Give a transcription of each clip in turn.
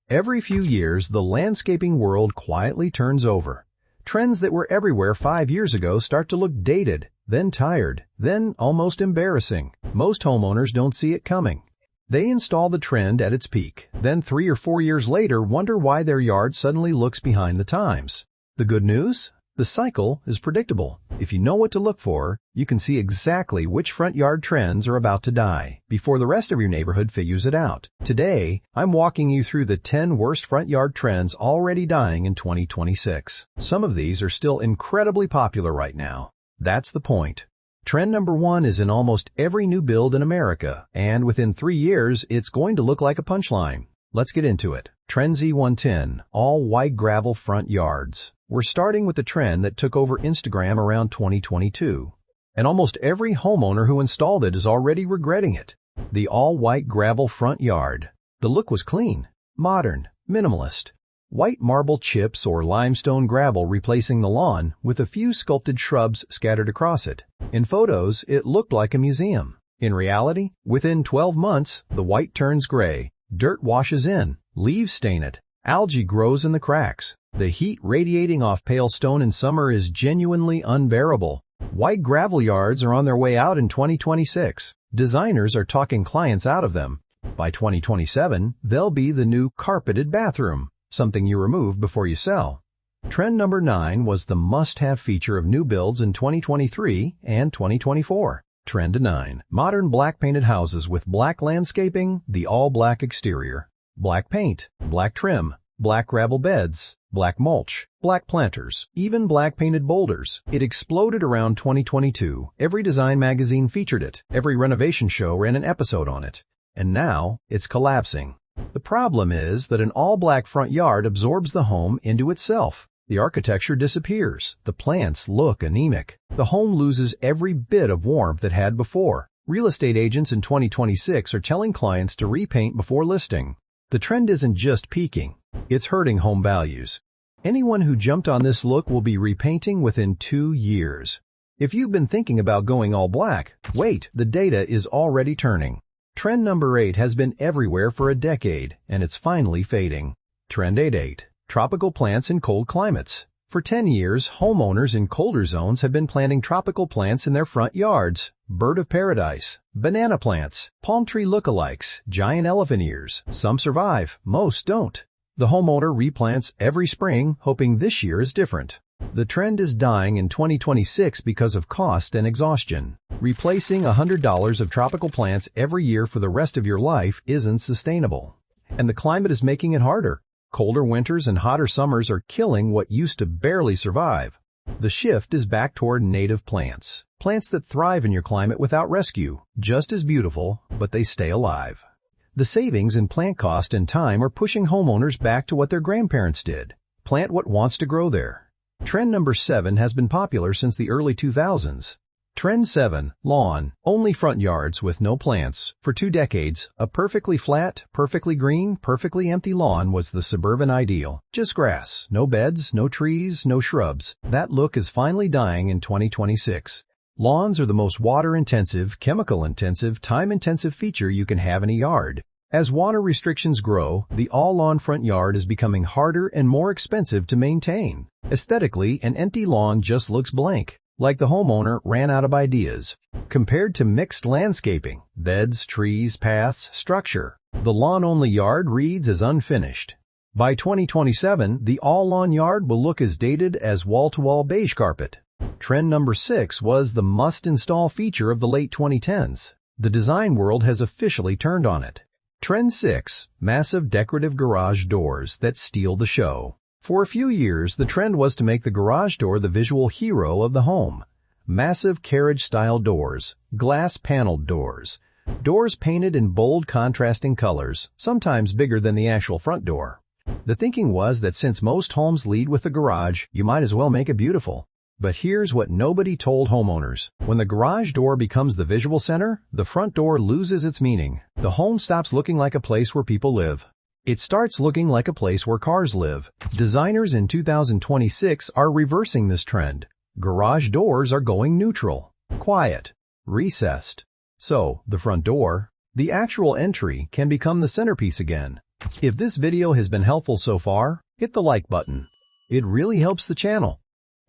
Every few years, the landscaping world quietly turns over. Trends that were everywhere 5 years ago start to look dated, then tired, then almost embarrassing. Most homeowners don't see it coming. They install the trend at its peak, then 3 or 4 years later wonder why their yard suddenly looks behind the times. The good news? The cycle is predictable. If you know what to look for, you can see exactly which front yard trends are about to die before the rest of your neighborhood figures it out. Today, I'm walking you through the 10 worst front yard trends already dying in 2026. Some of these are still incredibly popular right now. That's the point. Trend number 1 is in almost every new build in America, and within 3 years, it's going to look like a punchline. Let's get into it. Trend Z110, all white gravel front yards. We're starting with the trend that took over Instagram around 2022. And almost every homeowner who installed it is already regretting it. The all-white gravel front yard. The look was clean, modern, minimalist. White marble chips or limestone gravel replacing the lawn with a few sculpted shrubs scattered across it. In photos, it looked like a museum. In reality, within 12 months, the white turns gray, dirt washes in, leaves stain it, algae grows in the cracks. The heat radiating off pale stone in summer is genuinely unbearable. White gravel yards are on their way out in 2026. Designers are talking clients out of them. By 2027, they'll be the new carpeted bathroom, something you remove before you sell. Trend number 9 was the must-have feature of new builds in 2023 and 2024. Trend 9. Modern black painted houses with black landscaping, the all-black exterior. Black paint, black trim, black gravel beds, black mulch, black planters, even black painted boulders. It exploded around 2022. Every design magazine featured it. Every renovation show ran an episode on it. And now, it's collapsing. The problem is that an all-black front yard absorbs the home into itself. The architecture disappears. The plants look anemic. The home loses every bit of warmth it had before. Real estate agents in 2026 are telling clients to repaint before listing. The trend isn't just peaking, it's hurting home values. Anyone who jumped on this look will be repainting within 2 years. If you've been thinking about going all black, wait, the data is already turning. Trend number 8 has been everywhere for a decade, and it's finally fading. Trend 8.8. Tropical plants in cold climates. For 10 years, homeowners in colder zones have been planting tropical plants in their front yards. Bird of paradise, banana plants, palm tree lookalikes, giant elephant ears. Some survive, most don't. The homeowner replants every spring, hoping this year is different. The trend is dying in 2026 because of cost and exhaustion. Replacing $100 of tropical plants every year for the rest of your life isn't sustainable. And the climate is making it harder. Colder winters and hotter summers are killing what used to barely survive. The shift is back toward native plants. Plants that thrive in your climate without rescue. Just as beautiful, but they stay alive. The savings in plant cost and time are pushing homeowners back to what their grandparents did. Plant what wants to grow there. Trend number 7 has been popular since the early 2000s. Trend 7. Lawn. Only front yards with no plants. For 2 decades, a perfectly flat, perfectly green, perfectly empty lawn was the suburban ideal. Just grass. No beds, no trees, no shrubs. That look is finally dying in 2026. Lawns are the most water-intensive, chemical-intensive, time-intensive feature you can have in a yard. As water restrictions grow, the all-lawn front yard is becoming harder and more expensive to maintain. Aesthetically, an empty lawn just looks blank, like the homeowner ran out of ideas. Compared to mixed landscaping, beds, trees, paths, structure, the lawn-only yard reads as unfinished. By 2027, the all-lawn yard will look as dated as wall-to-wall beige carpet. Trend number 6 was the must-install feature of the late 2010s. The design world has officially turned on it. Trend 6. Massive decorative garage doors that steal the show. For a few years, the trend was to make the garage door the visual hero of the home. Massive carriage-style doors, glass-paneled doors, doors painted in bold contrasting colors, sometimes bigger than the actual front door. The thinking was that since most homes lead with the garage, you might as well make it beautiful. But here's what nobody told homeowners. When the garage door becomes the visual center, the front door loses its meaning. The home stops looking like a place where people live. It starts looking like a place where cars live. Designers in 2026 are reversing this trend. Garage doors are going neutral, quiet, recessed. So, the front door, the actual entry, can become the centerpiece again. If this video has been helpful so far, hit the like button. It really helps the channel.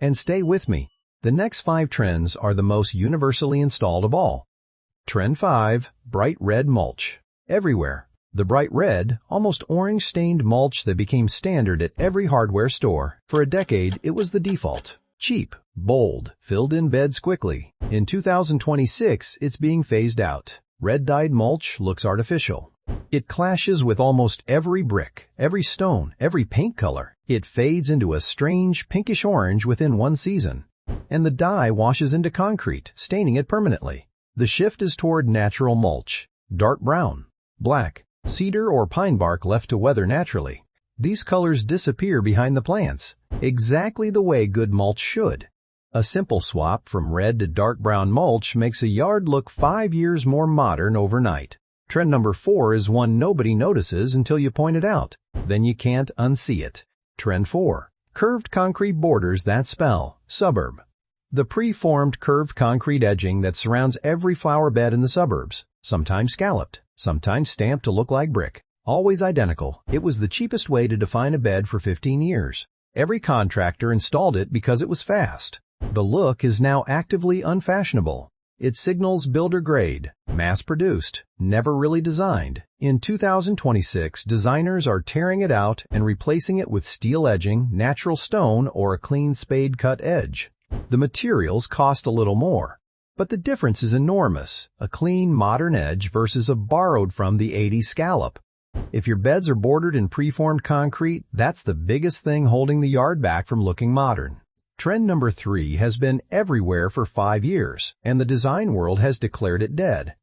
And stay with me. The next 5 trends are the most universally installed of all. Trend 5, bright red mulch. Everywhere. The bright red, almost orange-stained mulch that became standard at every hardware store. For a decade, it was the default. Cheap, bold, filled in beds quickly. In 2026, it's being phased out. Red-dyed mulch looks artificial. It clashes with almost every brick, every stone, every paint color. It fades into a strange pinkish orange within one season. And the dye washes into concrete, staining it permanently. The shift is toward natural mulch. Dark brown, black, cedar or pine bark left to weather naturally. These colors disappear behind the plants, exactly the way good mulch should. A simple swap from red to dark brown mulch makes a yard look 5 years more modern overnight. Trend number 4 is one nobody notices until you point it out. Then you can't unsee it. Trend 4. Curved concrete borders that spell suburb. The pre-formed curved concrete edging that surrounds every flower bed in the suburbs, sometimes scalloped, sometimes stamped to look like brick. Always identical. It was the cheapest way to define a bed for 15 years. Every contractor installed it because it was fast. The look is now actively unfashionable. It signals builder grade, mass-produced, never really designed. In 2026, designers are tearing it out and replacing it with steel edging, natural stone, or a clean spade-cut edge. The materials cost a little more, but the difference is enormous. A clean, modern edge versus a borrowed from the 80s scallop. If your beds are bordered in preformed concrete, that's the biggest thing holding the yard back from looking modern. Trend number 3 has been everywhere for 5 years, and the design world has declared it dead.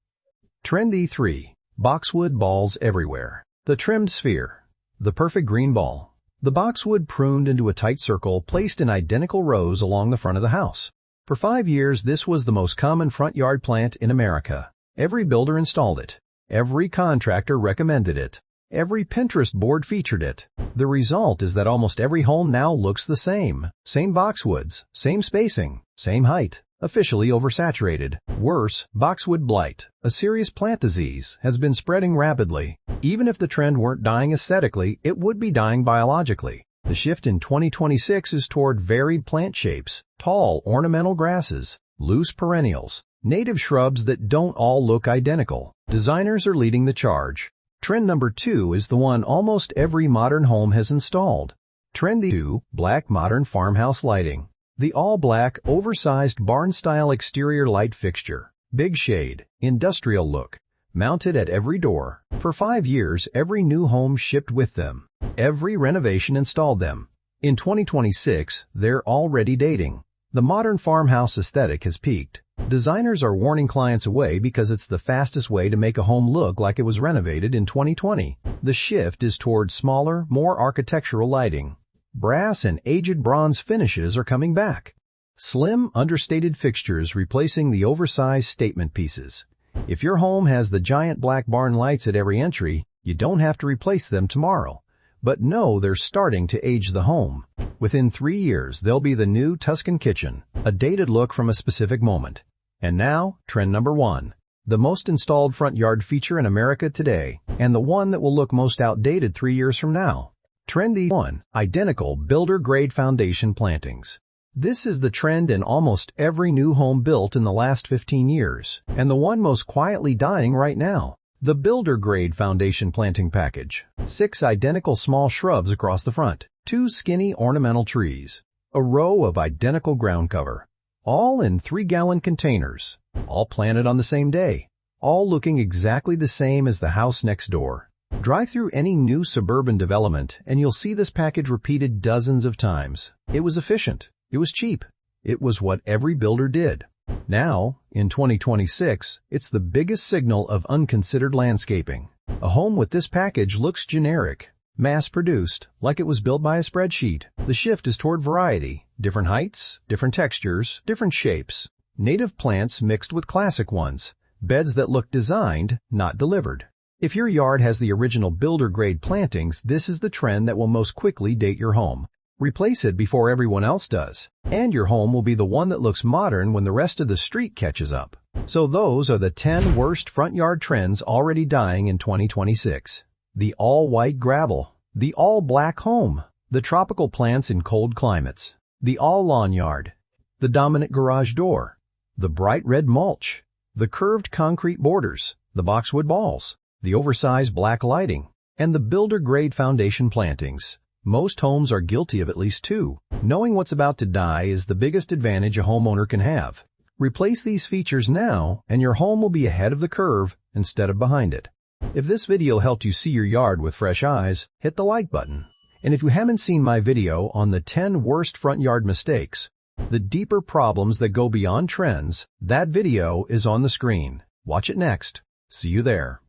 Trend E3, boxwood balls everywhere. The trimmed sphere, the perfect green ball. The boxwood pruned into a tight circle placed in identical rows along the front of the house. For 5 years, this was the most common front yard plant in America. Every builder installed it. Every contractor recommended it. Every Pinterest board featured it. The result is that almost every home now looks the same. Same boxwoods, same spacing, same height. Officially oversaturated. Worse, boxwood blight, a serious plant disease, has been spreading rapidly. Even if the trend weren't dying aesthetically, it would be dying biologically. The shift in 2026 is toward varied plant shapes, tall ornamental grasses, loose perennials, native shrubs that don't all look identical. Designers are leading the charge. Trend number 2 is the one almost every modern home has installed. Trend 2, black modern farmhouse lighting. The all-black, oversized barn-style exterior light fixture. Big shade, industrial look, mounted at every door. For 5 years, every new home shipped with them. Every renovation installed them. In 2026, they're already dating. The modern farmhouse aesthetic has peaked. Designers are warning clients away because it's the fastest way to make a home look like it was renovated in 2020. The shift is toward smaller, more architectural lighting. Brass and aged bronze finishes are coming back. Slim, understated fixtures replacing the oversized statement pieces. If your home has the giant black barn lights at every entry, you don't have to replace them tomorrow. But know they're starting to age the home. Within 3 years, they'll be the new Tuscan kitchen, a dated look from a specific moment. And now, trend number 1. The most installed front yard feature in America today, and the one that will look most outdated 3 years from now. Trend E1, identical builder-grade foundation plantings. This is the trend in almost every new home built in the last 15 years, and the one most quietly dying right now. The builder-grade foundation planting package. 6 identical small shrubs across the front. 2 skinny ornamental trees. A row of identical ground cover. All in 3-gallon containers. All planted on the same day. All looking exactly the same as the house next door. Drive through any new suburban development and you'll see this package repeated dozens of times. It was efficient. It was cheap. It was what every builder did. Now, in 2026, it's the biggest signal of unconsidered landscaping. A home with this package looks generic, mass-produced, like it was built by a spreadsheet. The shift is toward variety, different heights, different textures, different shapes, native plants mixed with classic ones, beds that look designed, not delivered. If your yard has the original builder-grade plantings, this is the trend that will most quickly date your home. Replace it before everyone else does, and your home will be the one that looks modern when the rest of the street catches up. So those are the 10 worst front yard trends already dying in 2026. the all-white gravel, the all-black home, the tropical plants in cold climates, the all-lawn yard, the dominant garage door, the bright red mulch, the curved concrete borders, the boxwood balls, the oversized black lighting, and the builder-grade foundation plantings. Most homes are guilty of at least two. Knowing what's about to die is the biggest advantage a homeowner can have. Replace these features now, and your home will be ahead of the curve instead of behind it. If this video helped you see your yard with fresh eyes, hit the like button. And if you haven't seen my video on the 10 worst front yard mistakes, the deeper problems that go beyond trends, that video is on the screen. Watch it next. See you there.